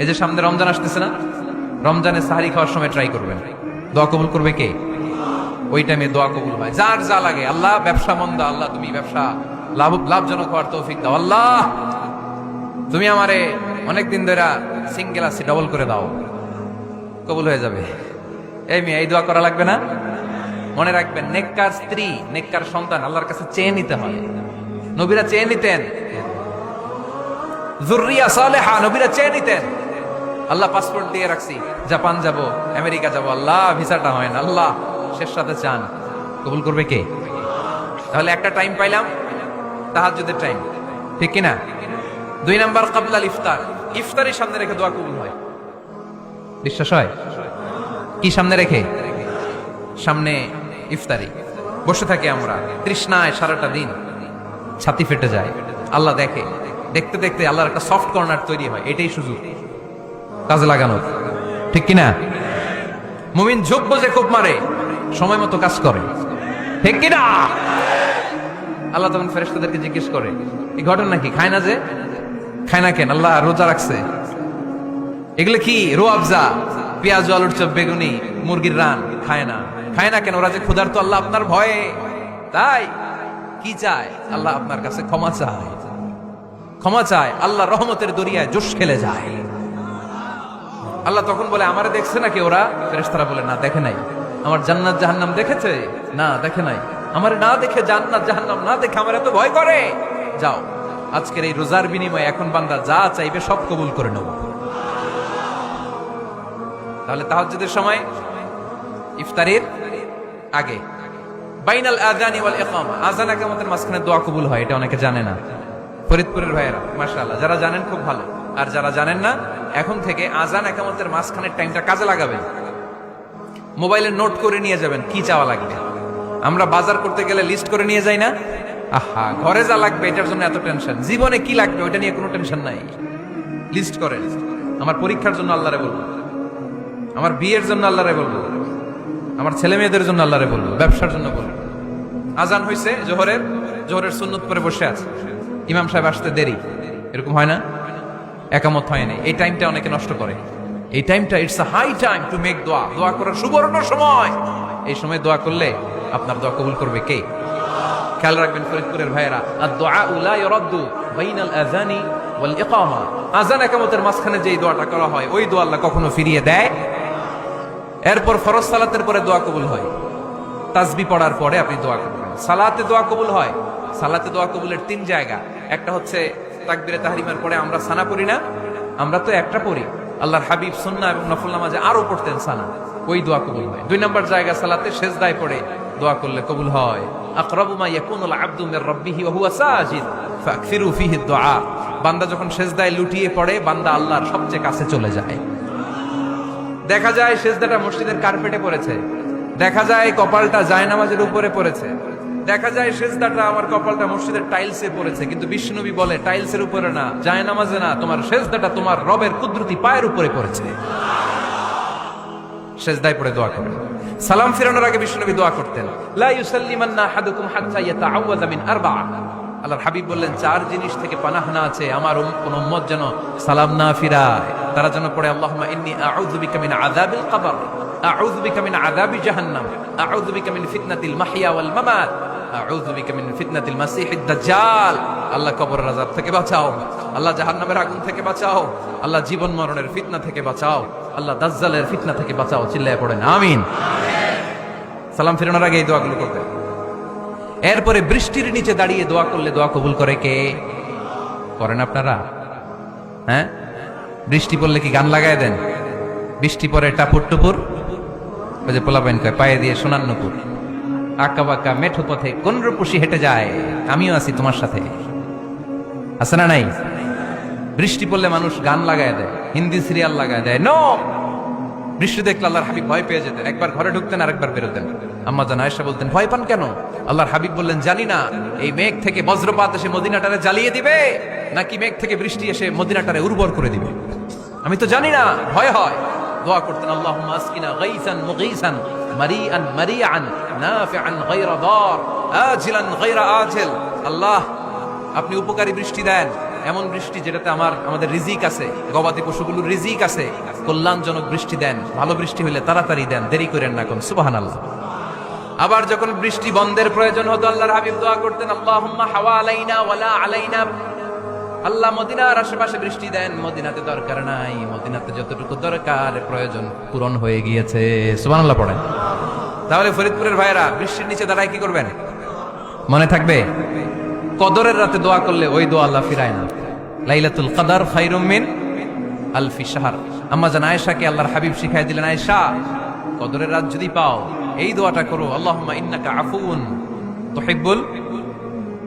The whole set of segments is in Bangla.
এই যে সামনে রমজান আসতেছে না, রমজানে সাহারি খাওয়ার সময় ট্রাই করবেন, দোয়া কবুল করবে কে? ওই টাইমে দোয়া কবুল হয়। যার যা লাগে, আল্লাহ ব্যবসা মন্দা, আল্লাহ তুমি ব্যবসা লাভজনক হওয়ার তৌফিক দাও, আল্লাহ তুমি আমারে অনেকদিন ধরে সিঙ্গেল আছি, ডবল করে দাও, কবুল হয়ে যাবে। এই মেয়ে, এই দোয়া করা লাগবে না? মনে রাখবেন, নেককার স্ত্রী, নেককার সন্তান আল্লাহর কাছে চেয়ে নিতে হয়। নবীরা চেয়ে নিতেন, যুররিয়া সালেহা নবীরা চেয়ে নিতেন। আল্লাহ পাসপোর্ট দিয়ে রাখছি, জাপান যাব, আমেরিকা যাব, আল্লাহ ভিসাটা হয় না, আল্লাহ শেষ সাথে চান, কবুল করবে কে? তাহলে একটা টাইম পাইলাম, তাহাজ্জুদের টাইম, ঠিক কিনা? 2 নাম্বার ক্বাবলাল ইফতার, ইফতারের সামনে রেখে দোয়া কবুল হয়। বিশ্বাস হয়? কি সামনে রেখে? সামনে ইফতারি বসে থাকি আমরা, তৃষ্ণায় সারাটা দিন, ছাতি ফেটে যায়, আল্লাহ দেখে, দেখতে দেখতে আল্লাহর একটা সফট কর্নার তৈরি হয়। এটাই সুযোগ কাজে লাগানোর, ঠিক কিনা? মুমিন ঝোঁক বোঝে খুব মারে, সময় মতো কাজ করে, ঠিক কিনা? আল্লাহ তখন ফেরেশতাদেরকে জিজ্ঞেস করে, এই ঘটনা কি? খায় না যে, খায় না কেন? আল্লাহ রোজা রাখছে। এগুলো কি? রোয়াবজা, পেঁয়াজ, আলুর চপ, বেগুনি, মুরগির রান, খায় না। খায় না কেন? ওরা যে ক্ষুধার্ত, আল্লাহ আপনার ভয়ে। তাই কি চায়? আল্লাহ আপনার কাছে ক্ষমা চায়, ক্ষমা চায়। আল্লাহ রহমতের দরিয়ায় জোশ খেলে যায়। আল্লাহ তখন বলে, আমারে দেখছে নাকি ওরা? ফেরেশতারা বলে, না দেখে নাই। আমার জান্নাত জাহান্নাম দেখেছে? না দেখে নাই। আমারে না দেখে, জান্নাত জাহান্নাম না দেখে আমার এত ভয় করে? যাও, আজকের এই রোজার বিনিময়ে এখন বান্দা যা চাইবে সব কবুল করে নেব। তাহলে তাহাজ্জুদের সময়, ইফতারের আগে, বাইনাল আযানি ওয়াল ইকামা, আযান ইকামতের মাঝখানে দোয়া কবুল হয়। এটা অনেকে জানে না। ফরিদপুরের ভাইয়েরা মাশাআল্লাহ, যারা জানেন খুব ভালো, আর যারা জানেন না, এখন থেকে আযান ইকামতের মাঝখানের টাইমটা কাজে লাগাবেন। মোবাইলে নোট করে নিয়ে যাবেন কি চাওয়া লাগবে। আমরা বাজার করতে গেলে লিস্ট করে নিয়ে যাই না? আহা, ঘরে যা লাগবে এটার জন্য এত টেনশন, জীবনে কি লাগবে ওটা নিয়ে কোনো টেনশন নাই। লিস্ট করেন। আমার পরীক্ষার জন্য আল্লাহরে বলবো, আমার বিয়ের জন্য আল্লাহরে বলবো, আমার ছেলে মেয়েদের জন্য আল্লাহরে বলবো, ব্যবসার জন্য বলবো। আজান হয়েছে জোহরের সুন্নত পরে বসে আছে, ইমাম সাহেব আসতে দেরি, এরকম হয় না? একামত হয় না, এই টাইমটা অনেকে নষ্ট করে। এই টাইমটা, it's a high time to make দোয়া, দোয়া করার সুবর্ণ সময়। এই সময় দোয়া করলে আপনার দোয়া কবুল করবে কে? খেয়াল রাখবেন ফরিদপুরের ভাইয়েরা, আদ-দুআউ লা ইউরাদ্দু বাইনাল আযানি ওয়াল ইকামা, আযান ইকামতের মাঝখানে যেই দোয়াটা করা হয় ওই দোয়া আল্লাহ কখনো ফিরিয়ে দেয়। এরপর ফরজ সালাতের পরে দোয়া কবুল হয়, তাসবিহ পড়ার পরে আপনি দোয়া করবেন। সালাতে দোয়া কবুল হয়, সালাতে দোয়া কবুলের 3 জায়গা। একটা হচ্ছে তাকবীরে তাহরিমার পরে আমরা সানা পড়ি না, আমরা তো একটা পড়ি, আল্লাহর হাবিব সুন্নাহ এবং নফল নামাজে আরো পড়তেন সানা, ওই দোয়া কবুল হয়। 2 নম্বর জায়গা, সালাতে সেজদায় পড়ে দোয়া করলে কবুল হয়। আকরাবু মা ইয়াকুনুল আবদু মির রাব্বিহি ওয়া হুয়া সাজিদ ফাকসিরু ফিহি দুআ, বান্দা যখন সেজদায় লুটিয়ে পড়ে, বান্দা আল্লাহর সবচেয়ে কাছে চলে যায়। দেখা যায় সেজদাটা মসজিদের কার্পেটে পড়েছে, দেখা যায় কপালটা জায়নামাজের উপরে পড়েছে, দেখা যায় সেজদাটা, আমার কপালটা মসজিদের টাইলসে পড়েছে, কিন্তু বিশ্বনবী বলে টাইলসের উপরে না, জায়নামাজে না, তোমার সেজদাটা তোমার রবের কুদরতি পায়ের উপরে পড়েছে। সেজদায় পড়ে দোয়া করেন। সালাম ফিরানোর আগে বিশ্বনবী দোয়া করতেন, লা ইউসাল্লিমান্না আহাদুকুম হাত্তা ইয়াতাআওয়াযা মিন আরবা'a, আল্লাহর হাবিব বললেন 4 জিনিস থেকে পানাহ না আছে আমার কোন উম্মত যেন সালাম না ফিরায়। তারা যেন পড়ে, আল্লাহুম্মা ইন্নী আউযু বিকা মিন আযাবিল কবর, আউযু বিকা মিন আযাবি জাহান্নাম, আউযু বিকা মিন ফিতনাতিল মাহইয়া ওয়াল মামাত, আউযু বিকা মিন ফিতনাতিল মাসিহিদ দাজ্জাল। আল্লাহ কবরের আযাব থেকে বাঁচাও, আল্লাহ জাহান্নামের আগুন থেকে বাঁচাও, আল্লাহ জীবন মরণের ফিতনা থেকে বাঁচাও, আল্লাহ দাজ্জালের ফিতনা থেকে বাঁচাও। চিল্লায়ে পড়েন আমিন। সালাম ফিরানোর আগে এই দোয়াগুলো করবেন। এরপরে বৃষ্টির নিচে দাঁড়িয়ে দোয়া করলে দোয়া কবুল করে কে? করেন আপনারা? হ্যাঁ, বৃষ্টি পড়লে কি গান লাগায় দেন? বৃষ্টি পরে টাপুর টুপুর, ওই যে পোলাপাইন কয়, পায়ে দিয়ে সোনার নুপুর, আঁকা বাঁকা মেঠো পথে কোন রূপসী হেঁটে যায়, আমিও আছি তোমার সাথে, আছে না নাই? বৃষ্টি পড়লে মানুষ গান লাগায় দেয়, হিন্দি সিরিয়াল লাগায় দেয়। নো, বৃষ্টি দেখলে আল্লাহর হাবিব ভয় পেয়ে যেতেন, একবার ঘরে ঢুকতেন আর একবার বেরোতেন। আম্মা জান আয়েশা বলতেন, ভয় পান কেন? আল্লাহর হাবিব বললেন, জানি না এই মেঘ থেকে বজ্রপাত এসে মদিনাটারে জ্বালিয়ে দিবে নাকি মেঘ থেকে বৃষ্টি এসে মদিনাটারে উর্বর করে দিবে, আমি তো জানি না, ভয় হয়। দোয়া করতেন, আল্লাহুম্মা আসকিনা গাইসান মুগীসান মারিআন মারিআন নাফিআন গায়রা দার আজিলান গায়রা আজিল। আল্লাহ, আপনি উপকারী বৃষ্টি দেন, এমন বৃষ্টি যেটাতে আমাদের রিজিক আছে, গবাদি পশুগুলোর রিজিক আছে, কল্যাণজনক বৃষ্টি দেন, ভালো বৃষ্টি হইলে তাড়াতাড়ি দেন, দেরি করেন না কোন। সুবহানাল্লাহ। আবার যখন বৃষ্টি বন্ধের প্রয়োজন হতো আল্লাহর হাবিব দোয়া করতেন, আল্লাহুম্মা হাওয়া আলাইনা ওয়ালা আলাইনা। আল্লাহ মদিনার আশেপাশে বৃষ্টি দেন, মদিনাতে দরকার নাই, মদিনাতে যতটুকু দরকার প্রয়োজন পূরণ হয়ে গিয়েছে। সুবহানাল্লাহ পড়েন। তাহলে ফরিদপুরের ভাইরা বৃষ্টির নিচে দাঁড়ায় কি করবেন মনে থাকবে? কদরের রাতে দোয়া করলে ওই দোয়া আল্লাহ ফিরায় না। লাইলাতুল কদর খায়রুম মিন আলফি শাহর। আম্মা জান আয়েশাকে আল্লাহর হাবিব শিখাই দিলেন, আয়েশা কদরের রাত যদি পাও এই দোয়াটা করো, আল্লাহুম্মা ইন্নাকা আফুউন তুহিব্বুল।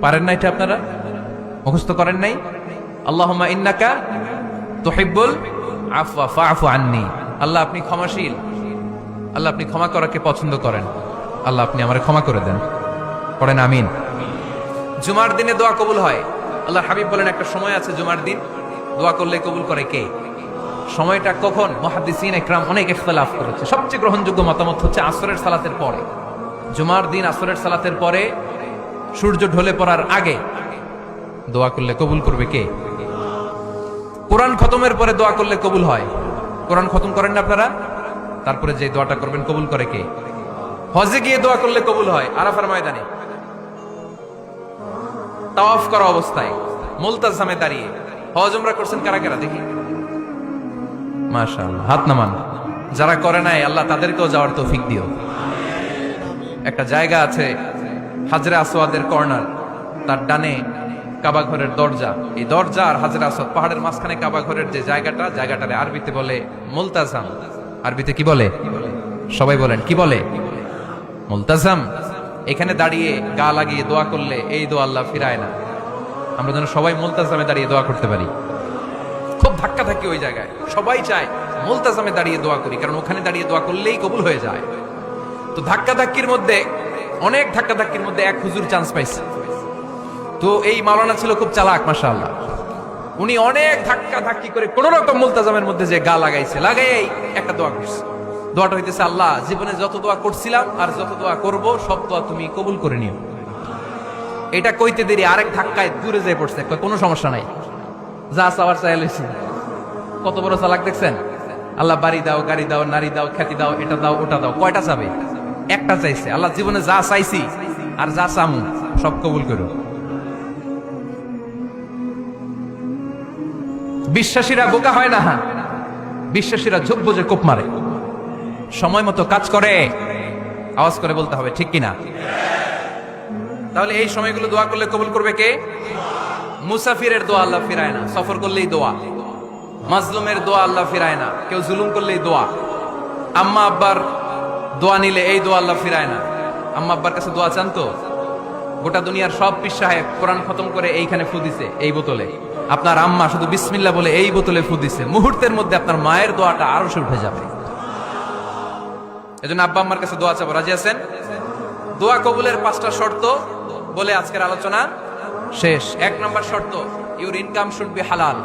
পারেন না এটা? আপনারা মুখস্থ করেন নাই? আল্লাহুম্মা ইন্নাকা তুহিব্বুল আফওয়া ফাআফু আন্নী। আল্লাহ আপনি ক্ষমাশীল, আল্লাহ আপনি ক্ষমা করাকে পছন্দ করেন, আল্লাহ আপনি আমারে ক্ষমা করে দেন। পড়েন আমিন। জুমার দিনে দোয়া কবুল হয়। আল্লাহর হাবিব বলেন একটা সময় আছে জুমার দিন দোয়া করলে কবুল করে কে? সময়টা কখন? মুহাদ্দিসিন ইকরাম অনেক ইখতিলাফ করেছে। সবচেয়ে গ্রহণযোগ্য মতামত হচ্ছে আসরের সালাতের পরে। জুমার দিন আসরের সালাতের পরে সূর্য ঢলে পড়ার আগে দোয়া করলে কবুল করবে কে? কোরআন খতমের পরে দোয়া করলে কবুল হয়। কোরআন খতম করেন না আপনারা? তারপরে যে দোয়াটা করবেন কবুল করে কে? হজে গিয়ে দোয়া করলে কবুল হয়। আরাফার ময়দানে তাওয়াফ করা অবস্থায় মুলতাজামে দাঁড়িয়ে। হজ উমরা করছেন কারা কারা দেখি? মাশাআল্লাহ, হাত নামান। যারা করে নাই আল্লাহ তাদেরকেও যাওয়ার তৌফিক দিও। একটা জায়গা আছে হাজরে আসওয়াদের কর্নার, তার ডানে কাবা ঘরের দরজা। এই দরজা আর হাজরে আসওয়াদ পাহাড়ের মাঝখানে কাবা ঘরের যে জায়গাটারে আরবিতে বলে মুলতাজাম। আরবিতে কি বলে? সবাই বলেন কি বলে? মুলতাজাম। এখানে দাঁড়িয়ে গা লাগিয়ে দোয়া করলে এই দোয়া আল্লাহ ফিরায় না। আমরা যেন সবাই মুলতাজামে দাঁড়িয়ে দোয়া করতে পারি। খুব ধাক্কা থাকি ওই জায়গায়, সবাই চায় মুলতাজামে দাঁড়িয়ে দোয়া করি, কারণ ওখানে দাঁড়িয়ে দোয়া করলেই কবুল হয়ে যায়। তো ধাক্কা ধাক্কির মধ্যে, অনেক ধাক্কা ধাক্কির মধ্যে এক হুজুর চান্স পাইছে। তো এই মাওলানা ছিল খুব চালাক, মাশাআল্লাহ। উনি অনেক ধাক্কা ধাক্কি করে কোন রকম মুলতাজামের মধ্যে যে গা লাগাইছে, লাগাই একটা দোয়া করছে। দোয়াটা হইতেছে, আল্লাহ জীবনে যত দোয়া করছিলাম আর যত দোয়া করব সব দোয়া তুমি কবুল করে নিও। এটা কইতে দেরি আরেক ধাক্কায় দূরে যেয়ে পড়ছে। কোনো সমস্যা নাই, যা চাওয়ার চাই লইছি। কত বড় চালাক দেখছেন? আল্লাহ বাড়ি দাও, গাড়ি দাও, নারী দাও, খ্যাতি দাও, এটা দাও, ওটা দাও। কয়টা চাবে? একটা চাইছে। আল্লাহ জীবনে যা চাইছি আর যা চামু সব কবুল করো। বিশ্বাসীরা বোকা হয় না, বিশ্বাসীরা ঝোপ বুঝে কোপ মারে, সময় মতো কাজ করে। আওয়াজ করে বলতে হবে ঠিক কিনা? তাহলে এই সময়গুলো দোয়া করলে কবুল করবে কে? মুসাফিরের দোয়া আল্লাহ ফিরায় না, সফর করলেই দোয়া। মাজলুমের দোয়া আল্লাহ ফিরায় না, কেউ জুলুম করলেই দোয়া। আম্মা আব্বার দোয়া নিলে এই দোয়া আল্লাহ ফিরায় না। আম্মা আব্বার কাছে দোয়া চান তো? গোটা দুনিয়ার সব পীর সাহেব কোরআন খতম করে এইখানে ফু দিছে এই বোতলে, আপনার আম্মা শুধু বিসমিল্লাহ বলে এই বোতলে ফু দিছে, মুহূর্তের মধ্যে আপনার মায়ের দোয়াটা আরো উঠে যাবে। এজন্য আব্বা আম্মার কাছে দোয়া চাবো। রাজি আছেন? দোয়া কবুলের 5টা শর্ত বলে আজকের আলোচনা শেষ। 1 নম্বর শর্ত, ইউর ইনকাম শুড বি হালাল।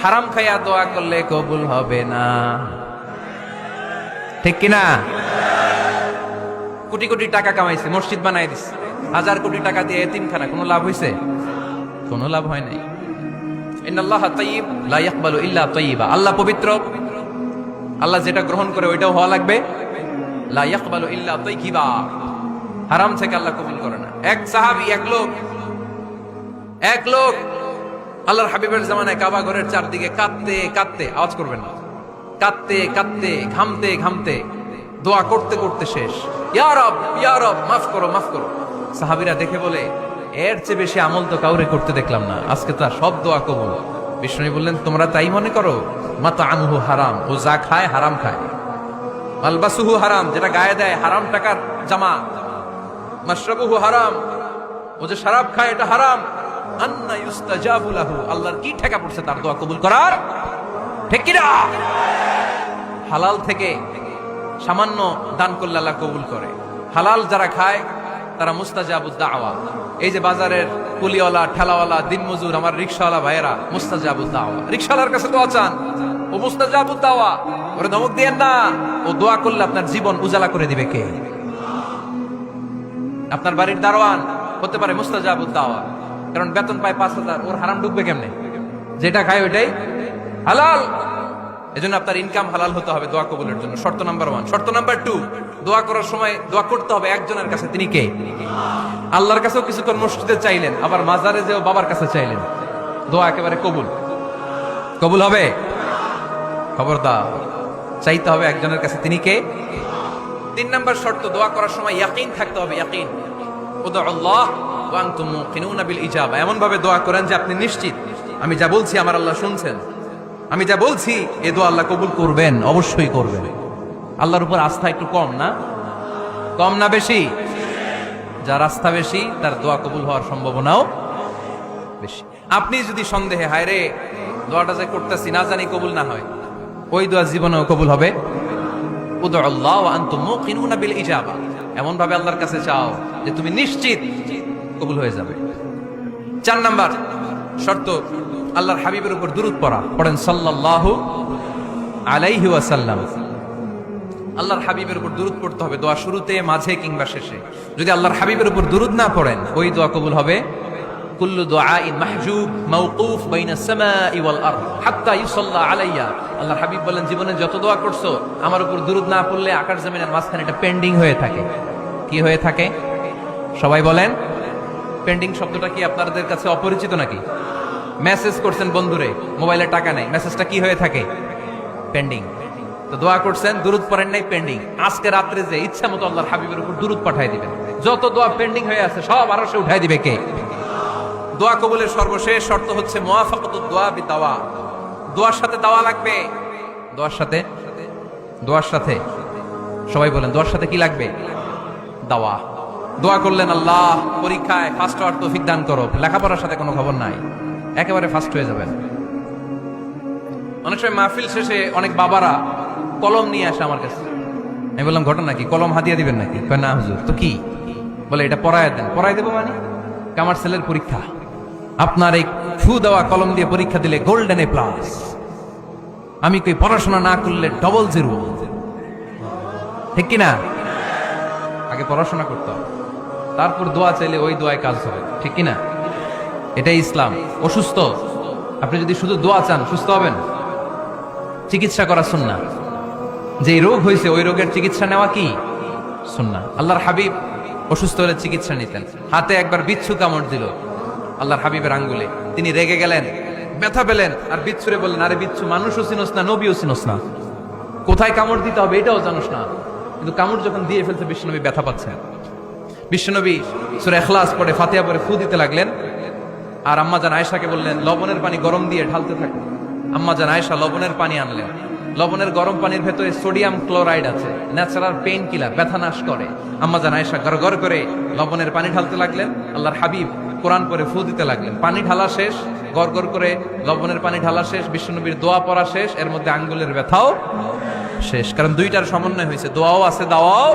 হারাম খাইয়া দোয়া করলে কবুল হবে না, ঠিক কিনা? কোটি কোটি টাকা কামাইছে, মসজিদ বানাই দিছে, 1000 কোটি টাকা দিয়ে এতিমখানা, কোনো লাভ হইছে? কোনো লাভ হয় নাই। ইন্নাল্লাহা তাইয়্যিব লা ইয়াকবালু ইল্লা তাইয়্যিবা। আল্লাহ পবিত্র, আল্লাহ যেটা গ্রহণ করে ওইটাও হওয়া লাগবে। লা ইয়াকবালু ইল্লা তাইয়্যিবা। হারাম থেকে আল্লাহ কবুল করে না। এক সাহাবী, এক লোক আল্লাহর হাবিবের জামানায় কাবা ঘরের চারদিকে কাঁদতে কাঁদতে, আওয়াজ করবেন না, কাঁদতে কাঁদতে, ঘামতে ঘামতে, দোয়া করতে করতে শেষ। ইয়া রব, ইয়া রব, মাফ করো, মাফ করো। সাহাবীরা দেখে বলে, এর চেয়ে বেশি আমল তো কাউরে করতে দেখলাম না, আজকে তো সব দোয়া কবুল। বিষ্ণু বললেন, তোমরা তাই মনে করো? মাতাআমুহু হারাম, ও যা খায় হারাম খায়। মালবাসুহু হারাম, যেটা গায়ে দেয় হারাম টাকার জামা। মাশরাবুহু হারাম, ও যে শরাব খায় এটা হারাম। আন্না ইউস্তাজাবু লাহু, আল্লাহর কি ঠেকা পড়ছে তার দোয়া কবুল করার? ঠিক কি না? হালাল থেকে সামান্য দান করলে আল্লাহ কবুল করে। হালাল যারা খায় তারা মুস্তাজাবুদ দাওয়া। এই যে বাজারের কুলিওয়ালা, ঠেলাওয়ালা, দিনমজুর, আমার রিকশাওয়ালা ভাইয়েরা, মুস্তাজাবুদ দাওয়া। রিকশাওয়ালার কাছে দোয়া চান, ও মুস্তাজাবুদ দাওয়া। ওরে ধমক দিয়েন না, ও দোয়া করলে আপনার জীবন উজালা করে দিবে কে? আপনার বাড়ির দারোয়ান হতে পারে মুস্তাজাবুদ দাওয়া, কারণ বেতন পায় 5000, ওর হারাম ঢুকবে কেমনে? যেটা খায় ওইটাই হালাল। এজন্য আপনার ইনকাম হালাল হতে হবে দোয়া কবুলের জন্য। শর্ত নাম্বার 1। শর্ত নাম্বার 2, দোয়া করার সময় দোয়া করতে হবে একজনের কাছে। তিনি কে? আল্লাহর কাছেও কিছুক্ষণ মসজিদে চাইলেন, আবার মাজারে যেও বাবার কাছে চাইলেন, দোয়া একেবারে কবুল। কবুল হবে? খবরদার, চাইতে হবে একজনের কাছে। তিনি কে? 3 নাম্বার শর্ত, দোয়া করার সময় ইয়াকিন থাকতে হবে। ইয়াকিন, উদউল্লাহ ওয়া আনতুম মুকিনুনা বিল ইজাবা। এমন ভাবে দোয়া করেন যে আপনি নিশ্চিত আমি যা বলছি আমার আল্লাহ শুনছেন, আমি যা বলছি এ দোয়া আল্লাহ কবুল করবেন, অবশ্যই করবেন। আল্লাহর উপর আস্থা একটু কম না? কম না বেশি? যার আস্থা বেশি তার দোয়া কবুল হওয়ার সম্ভাবনাও বেশি। আপনি যদি সন্দেহে হায় রে দোয়াটা যে করতেছি না জানি কবুল না হয়, ওই দোয়া জীবনেও কবুল হবে। উদউল্লাহ ওয়া আনতুম মুকিনুনা বিল ইজাবা, এমন ভাবে আল্লাহর কাছে চাও যে তুমি নিশ্চিত কবুল হয়ে যাবে। 4 নাম্বার শর্ত, আল্লাহর হাবিবের উপর দুরূদ পড়া। পড়েন সাল্লাল্লাহু আলাইহি ওয়াসাল্লাম। আল্লাহর হাবিবের উপর দুরূদ পড়তে হবে দোয়া শুরুতে, মাঝে কিংবা শেষে। যদি আল্লাহর হাবিবের উপর দুরূদ না পড়েন ওই দোয়া কবুল হবে। কুল্লু দুআইন মাহজুব মাওকুফ বাইনা সামাই ওয়াল আরদ হাত্তা ইউসাল্লা আলাইয়া। আল্লাহর হাবিব বলেন, জীবনে যত দোয়া করছো আমার উপর দুরূদ না পড়লে আকাশ জমিনের মাঝখানে এটা পেন্ডিং হয়ে থাকে। কি হয়ে থাকে? সবাই বলেন। পেন্ডিং শব্দটা কি আপনাদের কাছে অপরিচিত নাকি? মেসেজ করছেন বন্ধুরে, মোবাইলে টাকা নেই, মেসেজটা কি হয়ে থাকে? পেন্ডিং। তো দোয়া করছেন, দুরূদ পড়েন নাই, পেন্ডিং। আজকে রাত্রে যে ইচ্ছা মতো আল্লাহর হাবিবের উপর দুরূদ পাঠিয়ে দিবেন, যত দোয়া পেন্ডিং হয়ে আছে সব আরশে উঠাই দিবে কে? দোয়া কবুলের সর্বশেষ শর্ত হচ্ছে মুওয়াফাকাতুদ দোয়া বিদাওয়া। দোয়ার সাথে দাওয়া লাগবে। দোয়ার সাথে সবাই বলেন, দোয়ার সাথে কি লাগবে? দাওয়া। দোয়া করলেন, আল্লাহ পরীক্ষায় ফার্স্ট হওয়ার তৌফিক দান করো, লেখাপড়ার সাথে কোনো খবর নাই, একেবারে ফার্স্ট হয়ে যাবেন। অনেক সময় মাহফিল শেষে অনেক বাবারা কলম নিয়ে আসে আমার কাছে। আমি বললাম, ঘটনা কি? কলম হাদিয়া দিবেন নাকি? কয় না হুজুর। তো কি? বলে এটা পড়ায় দেন। পড়ায় দেবো মানে? আমার ছেলের পরীক্ষা, আপনার এই ফু দেওয়া কলম দিয়ে পরীক্ষা দিলে গোল্ডেন এ প্লাস। আমি কই পড়াশোনা না করলে ডবল জিরো। ঠিক কিনা? আগে পড়াশোনা করতে হবে, তারপর দোয়া চাইলে ওই দোয়ায় কাজ হবে। ঠিক কিনা? এটাই ইসলাম। অসুস্থ আপনি যদি শুধু দোয়া চান সুস্থ হবেন? চিকিৎসা করা সুন্নাহ। যে রোগ হয়েছে ওই রোগের চিকিৎসা নেওয়া কি সুন্নাহ। আল্লাহর হাবিব অসুস্থ হলে চিকিৎসা নিতেন। হাতে একবার বিচ্ছু কামড় দিল আল্লাহর হাবিবের আঙ্গুলে, তিনি রেগে গেলেন, ব্যথা পেলেন, আর বিচ্ছুরে বললেন, আরে বিচ্ছু, মানুষও চিনোস না, নবীও চিনোস না, কোথায় কামড় দিতে হবে এটাও জানোস না। কিন্তু কামড় যখন দিয়ে ফেলছে বিশ্বনবী ব্যথা পাচ্ছেন। বিশ্বনবী সূরা ইখলাস পড়ে ফাতিহা পড়ে ফু দিতে লাগলেন। আর আম্মাজান আয়েশাকে বললেন, লবণের পানি গরম দিয়ে ঢালতে থাকো। আম্মাজান আয়েশা লবণের পানি আনলেন। লবণের গরম পানির ভেতরে সোডিয়াম ক্লোরাইড আছে, ন্যাচারাল পেইন কিলার, ব্যথা নাশ করে। আম্মাজান আয়েশা গড়গড় করে লবণের পানি ঢালতে লাগলেন। আল্লাহর হাবিব কোরআন পড়ে ফু দিতে লাগলেন। পানি ঢালা শেষ, গড়গড় করে লবণের পানি ঢালা শেষ, বিশ্বনবীর দোয়া পড়া শেষ, এর মধ্যে আঙ্গুলের ব্যথাও শেষ। কারণ দুইটার সমন্বয় হয়েছে, দোয়াও আছে দাওয়াও